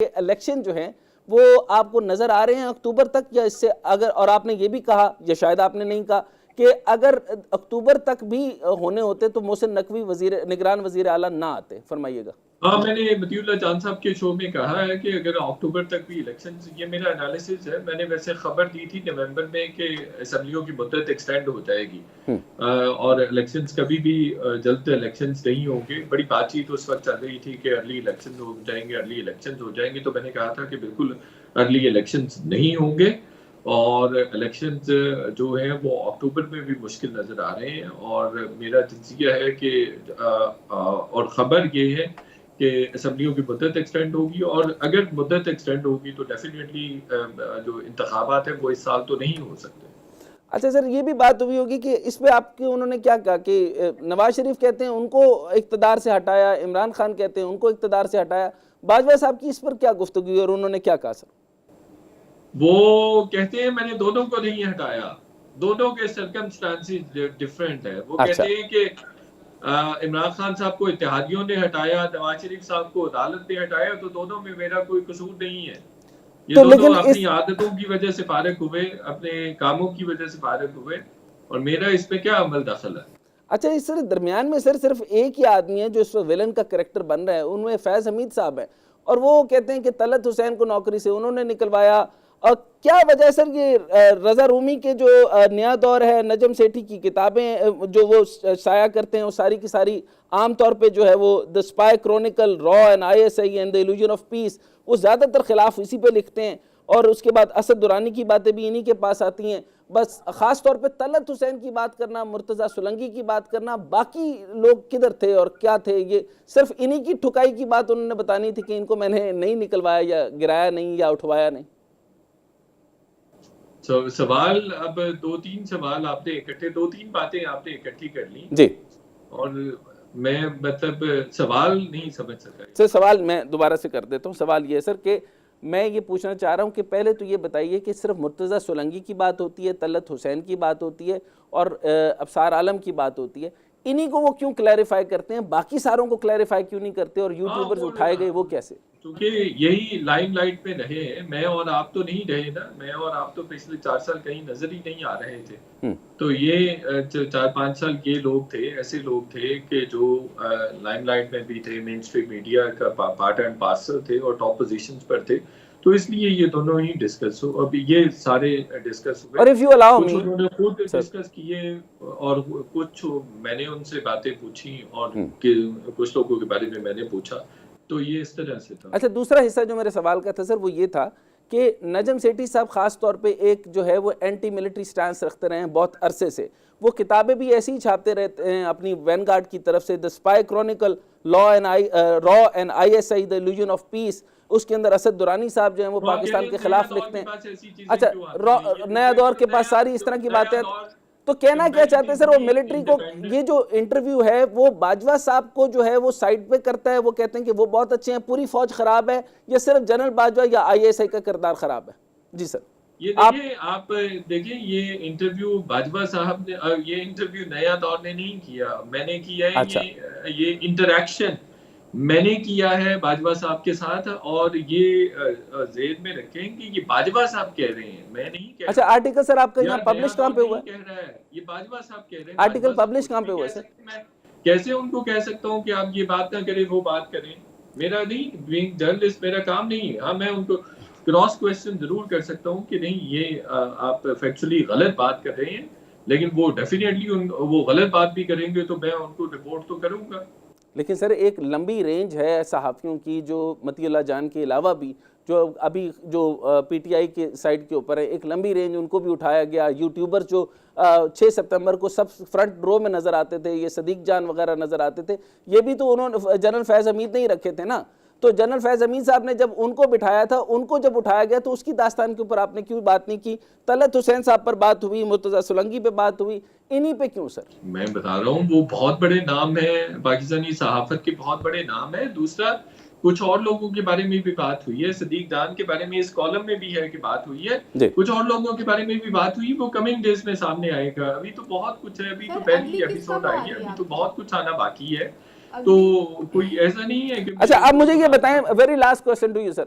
Election जो है वो आपको नजर आ रहे हैं अक्टूबर तक, या इससे अगर, और आपने ये भी कहा, या शायद आपने नहीं कहा, कि अगर अक्टूबर तक भी होने होते तो मोहसिन नकवी निगरान वजीर आला ना आते? फरमाइएगा। हाँ, मैंने मतीउल्लाह जान साहब के शो में कहा है कि अगर अक्टूबर तक भी इलेक्शन, ये मेरा एनालिसिस है। मैंने वैसे खबर दी थी नवंबर में कि असम्बलियों की मुद्दत एक्सटेंड हो जाएगी और इलेक्शंस कभी भी जल्द इलेक्शंस नहीं होंगे। बड़ी बातचीत उस वक्त चल रही थी कि अर्ली इलेक्शन हो जाएंगे, अर्ली इलेक्शन हो जाएंगे। तो मैंने कहा था कि बिल्कुल अर्ली इलेक्शंस नहीं होंगे और इलेक्शंस जो है वो अक्टूबर में भी मुश्किल नजर आ रहे हैं। और मेरा तजिया है कि और खबर ये है कि असम्बलियों की मुद्दत एक्सटेंड होगी, और अगर मुद्दत एक्सटेंड होगी तो डेफिनेटली जो इंतखाबात है वो इस साल तो नहीं हो सकते। अच्छा सर, ये भी बात हुई होगी कि इस पे आपके उन्होंने क्या कहा कि नवाज शरीफ कहते हैं उनको इक़्तिदार से हटाया, इमरान खान कहते हैं उनको इक़्तिदार से हटाया, बाजवा साहब की इस पर क्या गुफ्तगू हुई और उन्होंने क्या कहा? सर वो कहते हैं मैंने दोनों को नहीं हटाया, दोनों के सर्कमस्टांसेस डिफरेंट है। वो अच्छा। कहते हैं कि इमरान खान साहब को इत्तेहादियों ने हटाया, नवाज शरीफ साहब को अदालत ने हटाया, तो दोनों में मेरा कोई कसूर नहीं है। ये तो दोनों लेकिन अपनी आदतों की वजह से फारिग हुए, अपने कामों की वजह से फारिग हुए, और मेरा इसमें क्या अमल दखल है? अच्छा, इस दरमियान में सर सिर्फ एक ही आदमी है जो इस विलन का कैरेक्टर बन रहा है, उनमें फैज हमीद साहब है, और वो कहते हैं कि तलत हुसैन को नौकरी से उन्होंने निकलवाया। और क्या वजह सर, ये रजा रूमी के जो नया दौर है, नजम सेठी की किताबें जो वो शाया करते हैं, वो सारी की सारी आम तौर पे जो है वो the spy Chronicle, raw and ISI and the illusion of peace, वो ज़्यादातर खिलाफ इसी पे लिखते हैं। और उसके बाद असद दुरानी की बातें भी इन्हीं के पास आती हैं। बस ख़ास तौर पे तलत हुसैन की बात करना, मुर्तज़ा सुलंगी की बात करना, बाकी लोग किधर थे और क्या थे, ये सिर्फ इन्हीं की ठुकाई की बात उन्होंने बतानी थी कि इनको मैंने नहीं निकलवाया या गिराया नहीं या उठवाया नहीं। सवाल, अब दो तीन सवाल आपने इकट्ठे, दो तीन बातें आपने इकट्ठी कर ली जी, और मैं मतलब सवाल नहीं समझ सका। सर सवाल मैं दोबारा से कर देता हूँ। सवाल ये है सर कि मैं ये पूछना चाह रहा हूँ कि पहले तो ये बताइए कि सिर्फ मुर्तज़ा सुलंगी की बात होती है, तलत हुसैन की बात होती है और अफसार आलम की बात होती है, इन्हीं को वो क्यों क्लैरिफाई करते हैं, बाकी सारों को क्लैरिफाई क्यों नहीं करते, और यूट्यूबर्स उठाए गए वो कैसे? क्योंकि यही लाइमलाइट में रहे हैं। मैं और आप तो नहीं रहे ना, मैं और आप तो पिछले 4 साल कहीं नजर ही नहीं आ रहे थे। तो ये 4-5 साल ये लोग थे, ऐसे लोग थे कि जो लाइमलाइट में भी थे, मेन स्ट्रीम मीडिया का पार्ट एंड पार्सल थे और टॉप पोजीशंस पर थे। तो इसलिए ये दोनों ही डिस्कस हो, अभी ये सारे डिस्कस हुए, और इफ यू अलाउ कुछ मी उन्होंने खुद डिस्कस किए और कुछ मैंने उनसे बातें पूछी और कुछ लोगों के बारे में मैंने पूछा। तो ये इस तरह से था। अच्छा, दूसरा हिस्सा जो मेरे सवाल का था सर वो ये था कि नजम सेठी साहब खास तौर पे एक जो है वो एंटी मिलिट्री स्टैंस रखते रहे हैं बहुत अरसे से। वो किताबें भी ऐसी ही छापते रहते हैं अपनी वैनगार्ड की तरफ से, the spy Chronicle, raw and ISI the illusion of peace, उसके अंदर असद दुरानी साहब जो हैं वो पाकिस्तान के खिलाफ लिखते हैं। अच्छा, नया दौर के पास सारी इस तरह की बातें। तो कहना क्या चाहते हैं सर, वो मिलिट्री को, ये जो इंटरव्यू है वो बाजवा साहब को जो है वो साइड पे करता है, वो कहते हैं कि वो बहुत अच्छे हैं, पूरी फौज खराब है, या सिर्फ जनरल बाजवा या ISI का किरदार खराब है? जी सर। ये देखिए, आप देखिए, ये इंटरव्यू बाजवा साहब ने, ये इंटरव्यू नया दौर ने नहीं किया, मैंने किया है। अच्छा। ये इंटरेक्शन मैंने किया है बाजवा साहब के साथ, और ये जेल में रखें कि ये बाजवा साहब कह रहे हैं, मैं नहीं कह रहा। अच्छा, आर्टिकल सर आपका यहाँ पब्लिश कहाँ पे हुआ है? कह रहा है, ये बाजवा साहब कह रहे हैं। आर्टिकल पब्लिश कहाँ पे हुआ है सर? मैं कैसे उनको कह सकता हूँ कि आप ये बात ना करें, वो बात करें? मेरा नहीं, बीइंग जर्नलिस्ट मेरा काम नहीं है। हाँ, मैं उनको क्रॉस क्वेश्चन जरूर कर सकता हूँ कि नहीं, ये आप फैक्चुअली गलत बात कर रहे हैं, लेकिन वो डेफिनेटली वो गलत बात भी करेंगे तो मैं उनको रिपोर्ट तो करूंगा। लेकिन सर एक लंबी रेंज है सहाफ़ियों की, जो मतीउल्लाह जान के अलावा भी जो अभी जो PTI के साइड के ऊपर है, एक लंबी रेंज उनको भी उठाया गया। यूट्यूबर जो 6 सितंबर को सब फ्रंट रो में नज़र आते थे, ये सदीक जान वगैरह नज़र आते थे, ये भी तो उन्होंने जनरल फैज़ हमीद नहीं रखे थे ना। तो जनरल फैज़ हमीद साहब ने जब उनको बिठाया था, उनको जब उठाया गया तो उसकी दास्तान के ऊपर आपने क्यों बात नहीं की? तलत हुसैन साहब पर बात हुई, मुर्तज़ा सुलंगी पे बात हुई, इन्हीं पे क्यों सर? मैं बता रहा हूँ, वो बहुत बड़े नाम है, पाकिस्तानी सहाफत के बहुत बड़े नाम है। दूसरा, कुछ और लोगों के बारे में भी बात हुई है, सदीक जान के बारे में इस कॉलम में भी है कि बात हुई है, कुछ और लोगों के बारे में भी बात हुई, वो कमिंग डेज में सामने आएगा। अभी तो बहुत कुछ है, अभी तो पहली एपिसोड आई है, अभी तो बहुत कुछ आना बाकी है। तो कोई ऐसा नहीं है कि। अच्छा, अब मुझे ये बताएं, very last question to you sir,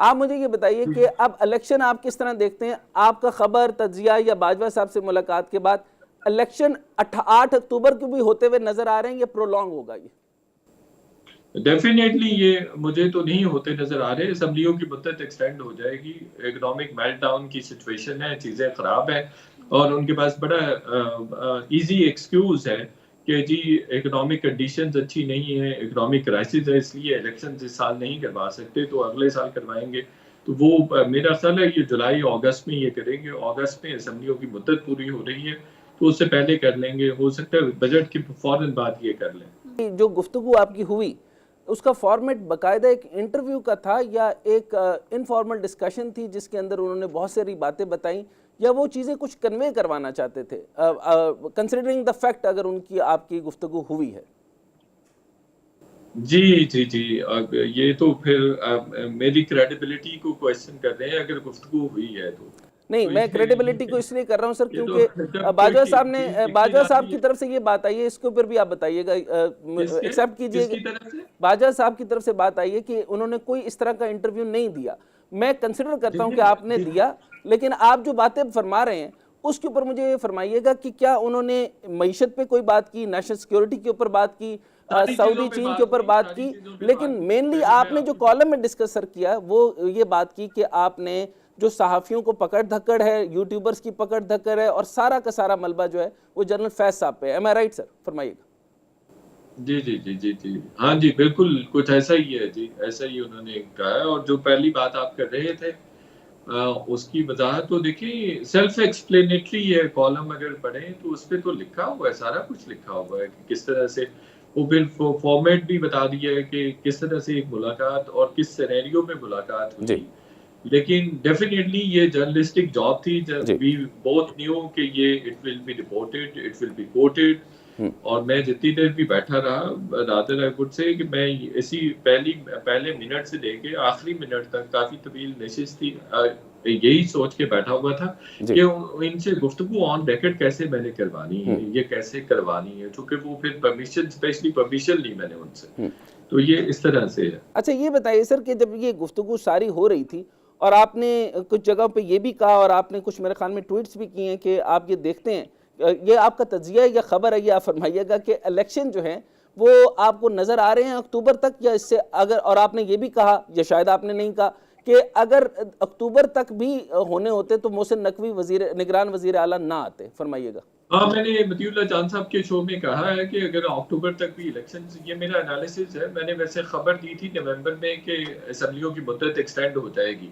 आप मुझे ये बताइए कि अब इलेक्शन आप किस तरह देखते हैं? आपका खबर, तज्जिया या बाजवा साहब से मुलाकात के बाद इलेक्शन 8 अक्टूबर को भी होते हुए नजर आ रहे हैं या प्रोलॉन्ग होगा ये? डेफिनेटली ये मुझे तो नहीं होते नजर आ रहे। असम्बलियों की मुद्दत एक्सटेंड हो जाएगी, इकोनॉमिक मेल्टडाउन की सिचुएशन है, चीजें खराब है और उनके पास बड़ा इजी एक्सक्यूज है कि जी इकोनॉमिक कंडीशंस अच्छी नहीं है, इकोनॉमिक क्राइसिस है, इसलिए इलेक्शन इस साल नहीं करवा सकते तो अगले साल करवाएंगे। तो वो मेरा ख्याल है ये जुलाई अगस्त में ये करेंगे। अगस्त में असम्बलियों की मुद्दत पूरी हो रही है तो उससे पहले कर लेंगे, हो सकता है बजट की फौरन बात ये कर लें। जो गुफ्तगू आपकी हुई उसका फॉर्मेट बाकायदा एक इंटरव्यू का था या एक इनफॉर्मल डिस्कशन थी जिसके अंदर उन्होंने बहुत सारी बातें बताई, या वो चीज़ें कुछ कन्वे करवाना चाहते थे, कंसिडरिंग द फैक्ट अगर उनकी आपकी गुफ्तगू हुई है? जी जी जी, अब ये तो फिर मेरी क्रेडिबिलिटी को क्वेश्चन कर रहे हैं, अगर गुफ्तगू हुई है नहीं, तो मैं क्रेडिबिलिटी को ये इसलिए कर रहा हूं सर ये तो क्योंकि जब कोई बाजवा साहब आदमी की तरफ से ये बात आई है, इसके ऊपर भी आप बताइएगा, एक्सेप्ट कीजिए। किसकी तरफ से? बाजवा साहब की तरफ से बात आई है कि उन्होंने कोई इस तरह का इंटरव्यू नहीं दिया। मैं कंसिडर करता हूं कि आपने दिया, लेकिन आप जो बातें फरमा रहे हैं उसके ऊपर मुझे ये फरमाइएगा कि क्या उन्होंने मईशत पे कोई बात की, नेशनल सिक्योरिटी के ऊपर बात की, सऊदी चीन के ऊपर बात की, लेकिन मेनली आपने जो कॉलम में डिस्कस सर किया वो ये बात की कि आपने जो सहाफ़ियों को पकड़ धक्कड़ है, यूट्यूबर्स की पकड़ धक्कड़ है और सारा का सारा मलबा जो है वो जनरल फैज साहब पे है। एम आई राइट सर? फरमाइएगा। जी जी जी जी जी, हाँ जी, बिल्कुल कुछ ऐसा ही है जी, ऐसा ही उन्होंने कहा है। और जो पहली बात आप कर रहे थे उसकी वजाहत तो देखिए सेल्फ एक्सप्लेनेटरी है। कॉलम अगर पढ़ें तो उस पे तो लिखा हुआ है, सारा कुछ लिखा हुआ है कि किस तरह से वो फिर फॉर्मेट भी बता दिया है कि किस तरह से एक मुलाकात और किस सिनेरियो में मुलाकात हुई। लेकिन डेफिनेटली ये जर्नलिस्टिक जॉब थी, वी बोथ न्यू कि ये it will be reported, it will be coated. और मैं जितनी देर भी बैठा रहा, रादर आई वुड से कि मैं इसी पहले मिनट से लेके आखिरी मिनट तक काफी तवील नशिस्त थी, यही सोच के बैठा हुआ था कि इनसे गुफ्तगू ऑन रिकॉर्ड कैसे मैंने करवानी है, ये कैसे करवानी है, क्योंकि वो फिर परमिशन, स्पेशली परमिशन ली मैंने उनसे। तो ये इस तरह से है। अच्छा ये बताइए सर कि जब ये गुफ्तगू सारी हो रही थी और आपने कुछ जगह पे ये भी कहा और आपने कुछ मेरे ख्याल में ट्वीट्स भी किए हैं कि आप ये देखते हैं, ये आपका तज्जिया या खबर है, ये आप फरमाइएगा कि इलेक्शन जो है वो आपको नज़र आ रहे हैं अक्टूबर तक या इससे अगर, और आपने ये भी कहा या शायद आपने नहीं कहा कि अगर अक्टूबर तक भी होने होते तो मोहसिन नकवी निगरान वजीर आला ना आते। फरमाइएगा। हाँ, मैंने मतीउल्लाह जान साहब के शो में कहा है कि अगर अक्टूबर तक भी इलेक्शन, ये मेरा एनालिसिस है। मैंने वैसे खबर दी थी नवंबर में कि असम्बलियों की मुद्दत एक्सटेंड हो जाएगी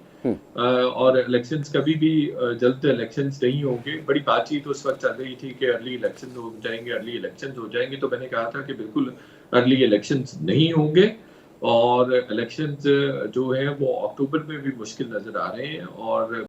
और इलेक्शंस कभी भी जल्द इलेक्शंस नहीं होंगे। बड़ी बातचीत उस वक्त चल रही थी कि अर्ली इलेक्शन हो जाएंगे, अर्ली इलेक्शन हो जाएंगे। तो मैंने कहा था कि बिल्कुल अर्ली इलेक्शंस नहीं होंगे और इलेक्शंस जो है वो अक्टूबर में भी मुश्किल नजर आ रहे हैं। और